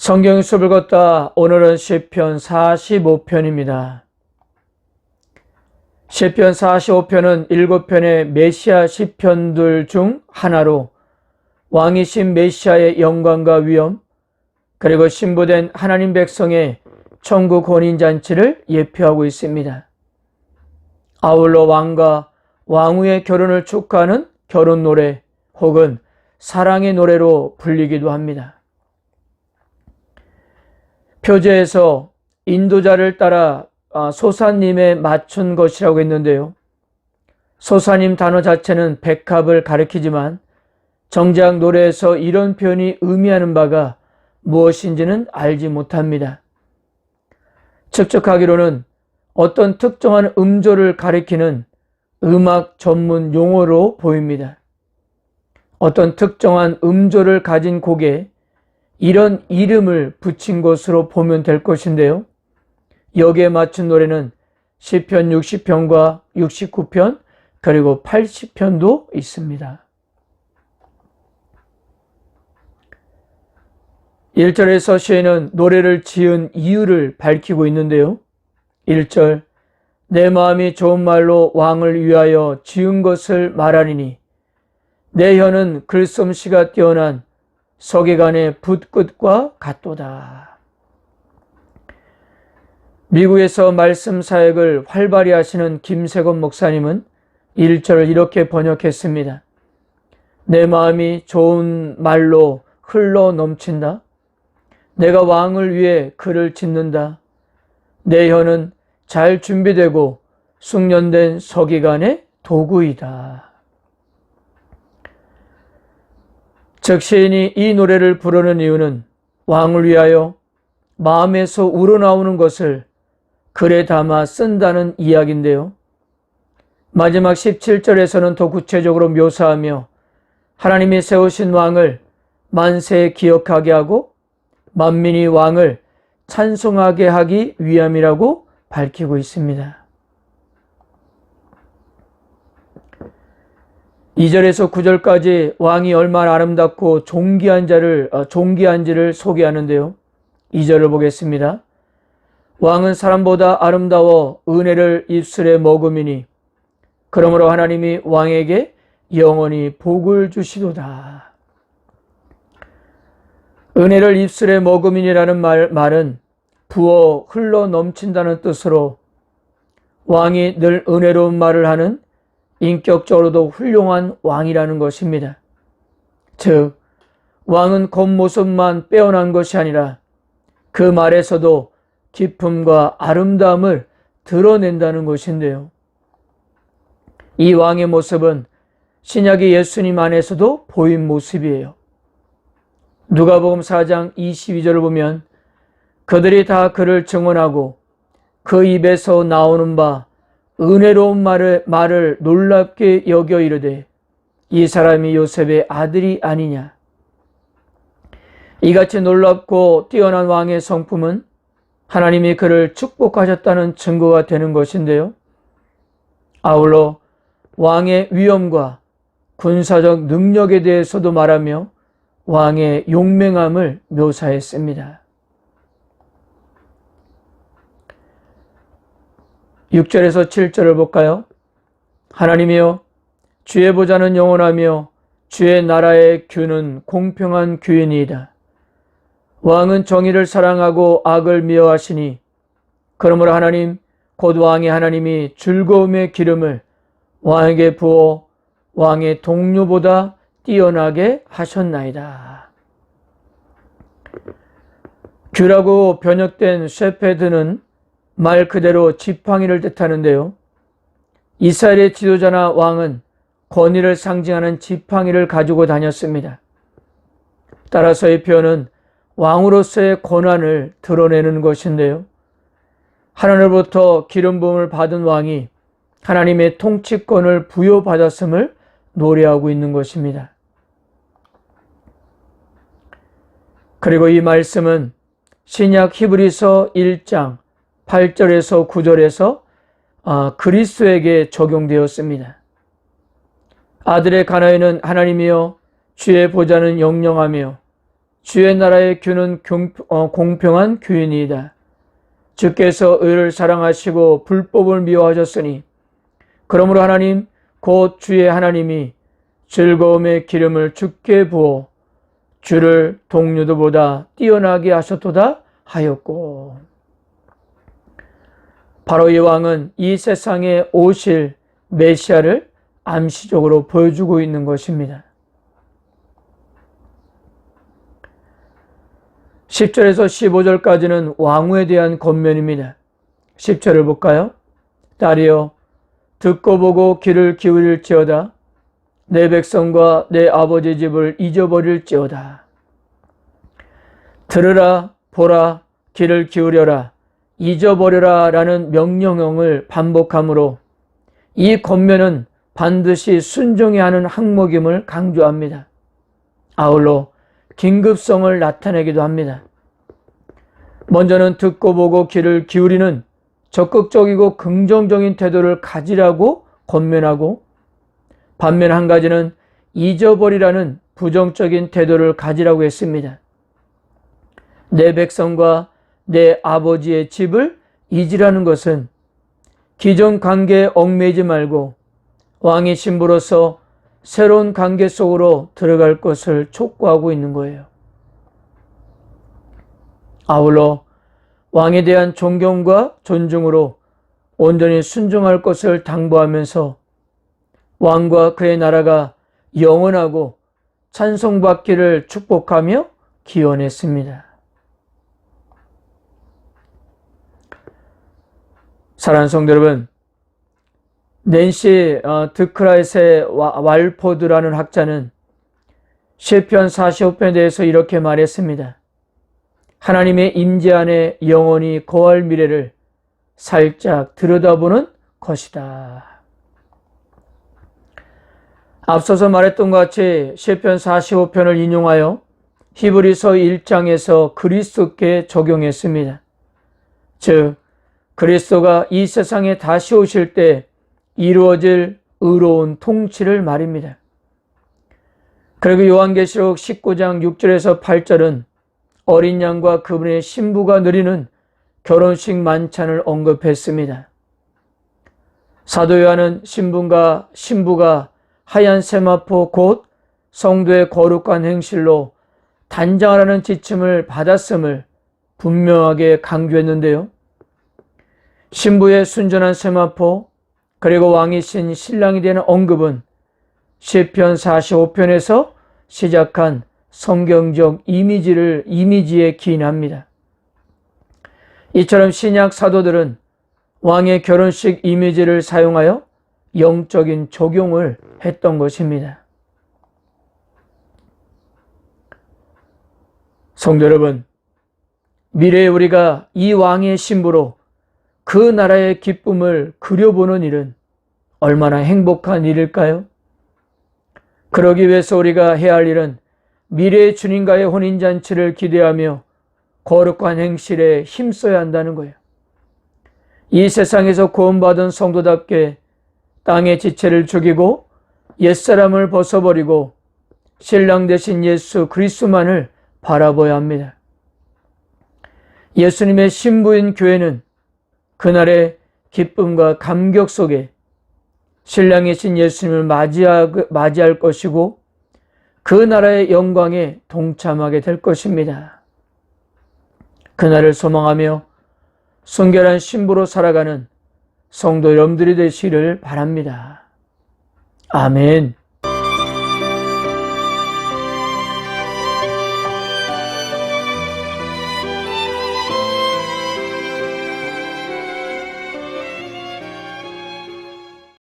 성경 수업을 걷다 오늘은 시편 45편입니다. 시편 45편은 7편의 메시아 시편들 중 하나로 왕이신 메시아의 영광과 위엄, 그리고 신부된 하나님 백성의 천국 혼인잔치를 예표하고 있습니다. 아울러 왕과 왕후의 결혼을 축하하는 결혼 노래 혹은 사랑의 노래로 불리기도 합니다. 표제에서 인도자를 따라 소사님에 맞춘 것이라고 했는데요. 소사님 단어 자체는 백합을 가리키지만 정작 노래에서 이런 표현이 의미하는 바가 무엇인지는 알지 못합니다. 측측하기로는 어떤 특정한 음조를 가리키는 음악 전문 용어로 보입니다. 어떤 특정한 음조를 가진 곡에 이런 이름을 붙인 것으로 보면 될 것인데요. 여기에 맞춘 노래는 시편 60편과 69편 그리고 80편도 있습니다. 1절에서 시인은 노래를 지은 이유를 밝히고 있는데요. 1절, 내 마음이 좋은 말로 왕을 위하여 지은 것을 말하리니 내 혀는 글솜씨가 뛰어난 서기관의 붓끝과 같도다. 미국에서 말씀 사역을 활발히 하시는 김세건 목사님은 1절을 이렇게 번역했습니다. 내 마음이 좋은 말로 흘러 넘친다. 내가 왕을 위해 글을 짓는다. 내 혀는 잘 준비되고 숙련된 서기관의 도구이다. 즉 시인이 이 노래를 부르는 이유는 왕을 위하여 마음에서 우러나오는 것을 글에 담아 쓴다는 이야기인데요. 마지막 17절에서는 더 구체적으로 묘사하며 하나님이 세우신 왕을 만세에 기억하게 하고 만민이 왕을 찬송하게 하기 위함이라고 밝히고 있습니다. 2절에서 9절까지 왕이 얼마나 아름답고 존귀한지를 소개하는데요. 2절을 보겠습니다. 왕은 사람보다 아름다워 은혜를 입술에 머금이니 그러므로 하나님이 왕에게 영원히 복을 주시도다. 은혜를 입술에 머금이니라는 말은 부어 흘러 넘친다는 뜻으로 왕이 늘 은혜로운 말을 하는 인격적으로도 훌륭한 왕이라는 것입니다. 즉, 왕은 겉모습만 빼어난 것이 아니라 그 말에서도 기품과 아름다움을 드러낸다는 것인데요. 이 왕의 모습은 신약의 예수님 안에서도 보인 모습이에요. 누가복음 4장 22절을 보면 그들이 다 그를 증언하고 그 입에서 나오는 바 은혜로운 말을 놀랍게 여겨 이르되 이 사람이 요셉의 아들이 아니냐. 이같이 놀랍고 뛰어난 왕의 성품은 하나님이 그를 축복하셨다는 증거가 되는 것인데요. 아울러 왕의 위엄과 군사적 능력에 대해서도 말하며 왕의 용맹함을 묘사했습니다. 6절에서 7절을 볼까요? 하나님이여, 주의 보좌는 영원하며 주의 나라의 규는 공평한 규이니이다. 왕은 정의를 사랑하고 악을 미워하시니 그러므로 하나님 곧 왕의 하나님이 즐거움의 기름을 왕에게 부어 왕의 동료보다 뛰어나게 하셨나이다. 규라고 번역된 셰페드는 말 그대로 지팡이를 뜻하는데요. 이스라엘의 지도자나 왕은 권위를 상징하는 지팡이를 가지고 다녔습니다. 따라서 이 표현은 왕으로서의 권한을 드러내는 것인데요. 하나님으로부터 기름 부음을 받은 왕이 하나님의 통치권을 부여받았음을 노래하고 있는 것입니다. 그리고 이 말씀은 신약 히브리서 1장 8절에서 9절에서 그리스도에게 적용되었습니다. 아들의 가나에는 하나님이여 주의 보좌는 영영하며 주의 나라의 규는 공평한 규이니이다. 주께서 의를 사랑하시고 불법을 미워하셨으니 그러므로 하나님 곧 주의 하나님이 즐거움의 기름을 주께 부어 주를 동료들보다 뛰어나게 하셨도다 하였고. 바로 이 왕은 이 세상에 오실 메시아를 암시적으로 보여주고 있는 것입니다. 10절에서 15절까지는 왕후에 대한 권면입니다. 10절을 볼까요? 딸이여 듣고 보고 귀를 기울일지어다. 내 백성과 내 아버지 집을 잊어버릴지어다. 들으라 보라 귀를 기울여라 잊어버려라 라는 명령형을 반복하므로 이 권면은 반드시 순종해야 하는 항목임을 강조합니다. 아울러 긴급성을 나타내기도 합니다. 먼저는 듣고 보고 귀를 기울이는 적극적이고 긍정적인 태도를 가지라고 권면하고, 반면 한 가지는 잊어버리라는 부정적인 태도를 가지라고 했습니다. 내 백성과 내 아버지의 집을 잊으라는 것은 기존 관계에 얽매이지 말고 왕의 신부로서 새로운 관계 속으로 들어갈 것을 촉구하고 있는 거예요. 아울러 왕에 대한 존경과 존중으로 온전히 순종할 것을 당부하면서 왕과 그의 나라가 영원하고 찬송받기를 축복하며 기원했습니다. 사랑하는 성도 여러분, 낸시 드크라이트의 왈포드라는 학자는 시편 45편에 대해서 이렇게 말했습니다. 하나님의 임재 안에 영원히 거할 미래를 살짝 들여다보는 것이다. 앞서서 말했던 것 같이 시편 45편을 인용하여 히브리서 1장에서 그리스도께 적용했습니다. 즉 그리스도가 이 세상에 다시 오실 때 이루어질 의로운 통치를 말입니다. 그리고 요한계시록 19장 6절에서 8절은 어린 양과 그분의 신부가 누리는 결혼식 만찬을 언급했습니다. 사도 요한은 신부가 하얀 세마포 곧 성도의 거룩한 행실로 단장하라는 지침을 받았음을 분명하게 강조했는데요. 신부의 순전한 세마포 그리고 왕이신 신랑이 되는 언급은 시편 45편에서 시작한 성경적 이미지에 기인합니다. 이처럼 신약 사도들은 왕의 결혼식 이미지를 사용하여 영적인 적용을 했던 것입니다. 성도 여러분, 미래에 우리가 이 왕의 신부로 그 나라의 기쁨을 그려보는 일은 얼마나 행복한 일일까요? 그러기 위해서 우리가 해야 할 일은 미래의 주님과의 혼인잔치를 기대하며 거룩한 행실에 힘써야 한다는 거예요. 이 세상에서 구원받은 성도답게 땅의 지체를 죽이고 옛사람을 벗어버리고 신랑 되신 예수 그리스도만을 바라봐야 합니다. 예수님의 신부인 교회는 그날의 기쁨과 감격 속에 신랑이신 예수님을 맞이할 것이고 그 나라의 영광에 동참하게 될 것입니다. 그날을 소망하며 순결한 신부로 살아가는 성도 여러분들이 되시기를 바랍니다. 아멘.